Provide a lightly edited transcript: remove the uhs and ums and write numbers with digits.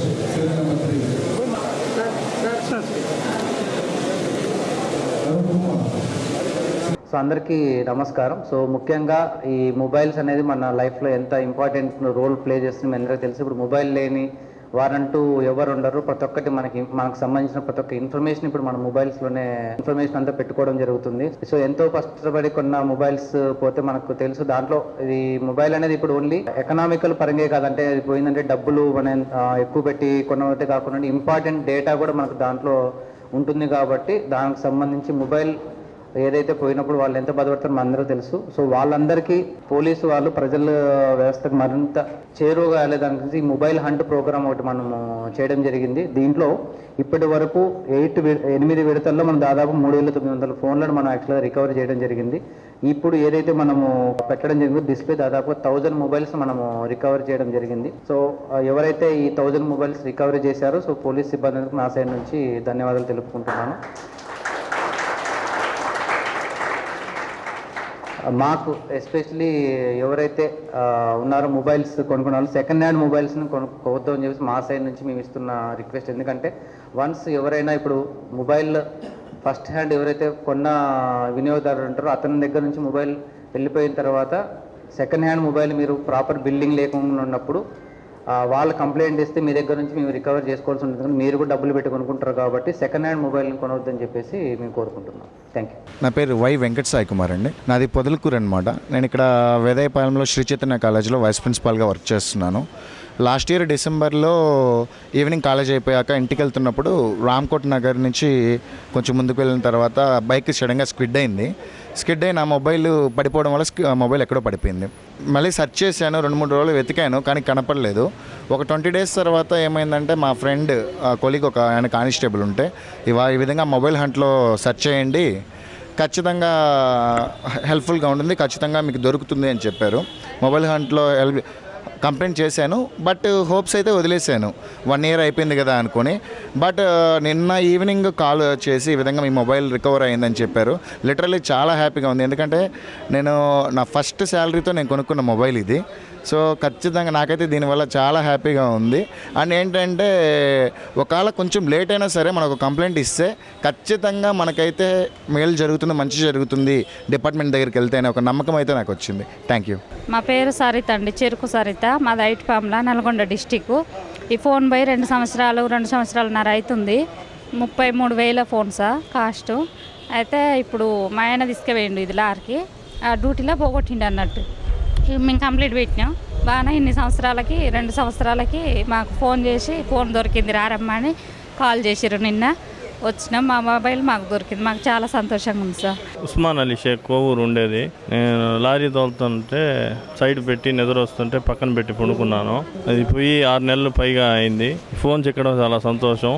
Serial number 3. So అందరికీ నమస్కారం. So ముఖ్యంగా ఈ మొబైల్స్ అనేది మన లైఫ్లో ఎంత ఇంపార్టెంట్ రోల్ ప్లే చేస్తుంది మీ అందరికీ తెలుసు. ఇప్పుడు మొబైల్ లేని వారంటూ ఎవరు ఉండరు. ప్రతి ఒక్కటి మనకు సంబంధించిన ప్రతి ఒక్క ఇన్ఫర్మేషన్ ఇప్పుడు మన మొబైల్స్లోనే ఇన్ఫర్మేషన్ అంతా పెట్టుకోవడం జరుగుతుంది. సో ఎంతో కష్టపడి కొన్న మొబైల్స్ పోతే మనకు తెలుసు. దాంట్లో ఇది మొబైల్ అనేది ఇప్పుడు ఓన్లీ ఎకనామికల్ పరంగా కాదంటే అది పోయిందంటే డబ్బులు మనం ఎక్కువ పెట్టి కొన్నట్టే కాకుండా ఇంపార్టెంట్ డేటా కూడా మనకు దాంట్లో ఉంటుంది. కాబట్టి దానికి సంబంధించి మొబైల్ ఏదైతే పోయినప్పుడు వాళ్ళు ఎంత బాధపడతారో మనందరూ తెలుసు. సో వాళ్ళందరికీ పోలీసు వాళ్ళు ప్రజల వ్యవస్థకు మరింత చేరువగా వెళ్ళేదానికి ఈ మొబైల్ హంట్ ప్రోగ్రామ్ ఒకటి మనము చేయడం జరిగింది. దీంట్లో ఇప్పటి వరకు 8 విడతల్లో మనం దాదాపు 3,900 ఫోన్లను మనం యాక్చువల్గా రికవరీ చేయడం జరిగింది. ఇప్పుడు ఏదైతే మనము పెట్టడం జరిగిందో డిస్ప్లే దాదాపు 1000 మొబైల్స్ మనము రికవరీ చేయడం జరిగింది. సో ఎవరైతే ఈ 1000 మొబైల్స్ రికవరీ చేశారో సో పోలీస్ సిబ్బందికి నా సైడ్ నుంచి ధన్యవాదాలు తెలుపుకుంటున్నాను. మాకు ఎస్పెషలీ ఎవరైతే ఉన్నారో మొబైల్స్ కొనుక్కున్న సెకండ్ హ్యాండ్ మొబైల్స్ని కొనుక్కోవద్దు అని చెప్పేసి మా సైడ్ నుంచి మేము ఇస్తున్న రిక్వెస్ట్. ఎందుకంటే వన్స్ ఎవరైనా ఇప్పుడు మొబైల్ ఫస్ట్ హ్యాండ్ ఎవరైతే కొన్న వినియోగదారులు ఉంటారో అతని దగ్గర నుంచి మొబైల్ వెళ్ళిపోయిన తర్వాత సెకండ్ హ్యాండ్ మొబైల్ మీరు ప్రాపర్ బిల్డింగ్ లేకుండా ఉన్నప్పుడు వాళ్ళు కంప్లైంట్ ఇస్తే మీ దగ్గర నుంచి మేము రికవర్ చేసుకోవాల్సి ఉంటుంది. కానీ మీరు కూడా డబ్బులు పెట్టి కొనుక్కుంటారు కాబట్టి సెకండ్ హ్యాండ్ మొబైల్ని కొనవద్దని చెప్పేసి మేము కోరుకుంటున్నాం. Thank you. నా పేరు వై వెంకట సాయి కుమార్ అండి. నాది పొదలకూరు అనమాట. నేను ఇక్కడ వేదాయపాలెంలో శ్రీ చైతన్య కాలేజీలో వైస్ ప్రిన్సిపాల్గా వర్క్ చేస్తున్నాను. లాస్ట్ ఇయర్ డిసెంబర్లో ఈవినింగ్ కాలేజ్ అయిపోయాక ఇంటికి వెళ్తున్నప్పుడు రామ్కోట్ నగర్ నుంచి కొంచెం ముందుకు వెళ్ళిన తర్వాత బైక్ సడన్గా స్కిడ్ అయింది. స్కిడ్ అయిన మొబైల్ పడిపోవడం వల్ల మొబైల్ ఎక్కడో పడిపోయింది. మళ్ళీ సెర్చ్ చేశాను, 2-3 రోజులు వెతికాను కానీ కనపడలేదు. ఒక 20 డేస్ తర్వాత ఏమైందంటే మా ఫ్రెండ్ కొలీగ్ ఒక ఆయన కానిస్టేబుల్ ఉంటే ఈ విధంగా మొబైల్ హంట్లో సెర్చ్ చేయండి, ఖచ్చితంగా హెల్ప్ఫుల్గా ఉంటుంది, ఖచ్చితంగా మీకు దొరుకుతుంది అని చెప్పారు. మొబైల్ హంట్లో కంప్లైంట్ చేశాను, బట్ హోప్స్ అయితే వదిలేశాను. 1 ఇయర్ అయిపోయింది కదా అనుకొని. బట్ నిన్న ఈవినింగ్ కాల్ చేసి ఈ విధంగా మీ మొబైల్ రికవర్ అయిందని చెప్పారు. లిటరల్లీ చాలా హ్యాపీగా ఉంది. ఎందుకంటే నేను నా ఫస్ట్ శాలరీతో నేను కొనుక్కున్న మొబైల్ ఇది. సో ఖచ్చితంగా నాకైతే దీనివల్ల చాలా హ్యాపీగా ఉంది. అండ్ ఏంటంటే ఒకవేళ కొంచెం లేట్ అయినా సరే మనకు కంప్లైంట్ ఇస్తే ఖచ్చితంగా మనకైతే మేలు జరుగుతుంది, మంచి జరుగుతుంది డిపార్ట్మెంట్ దగ్గరికి వెళ్తే అనే ఒక నమ్మకం అయితే నాకు వచ్చింది. Thank you. మా పేరు సరిత అండి, చెరుకు సరిత. మాది ఐట్పామ్ల, నల్గొండ డిస్టిక్. ఈ ఫోన్ పోయి 2 సంవత్సరాలున్నర అవుతుంది. 33,000 ఫోన్సా కాస్ట్. అయితే ఇప్పుడు మా ఆయన తీసుకుపోయిండు ఇది లారీకి, ఆ డ్యూటీలో పోగొట్టిండు అన్నట్టు. మేము కంప్లీట్ పెట్టినాం బాగానే. 2 సంవత్సరాలకి మాకు ఫోన్ చేసి ఫోన్ దొరికింది రారమ్మా అని కాల్ చేసిర్రు. నిన్న వచ్చినాం, మా మొబైల్ మాకు దొరికింది. మాకు చాలా సంతోషంగా ఉంది సార్. ఉస్మాన్ అలీ షేక్ కోవూరు ఉండేది. నేను లారీ తోలుతుంటే సైడ్ పెట్టి నిద్ర వస్తుంటే పక్కన పెట్టి పడుకున్నాను. అది పోయి 6 నెలలు పైగా అయింది. ఫోన్ చిక్కడం చాలా సంతోషం.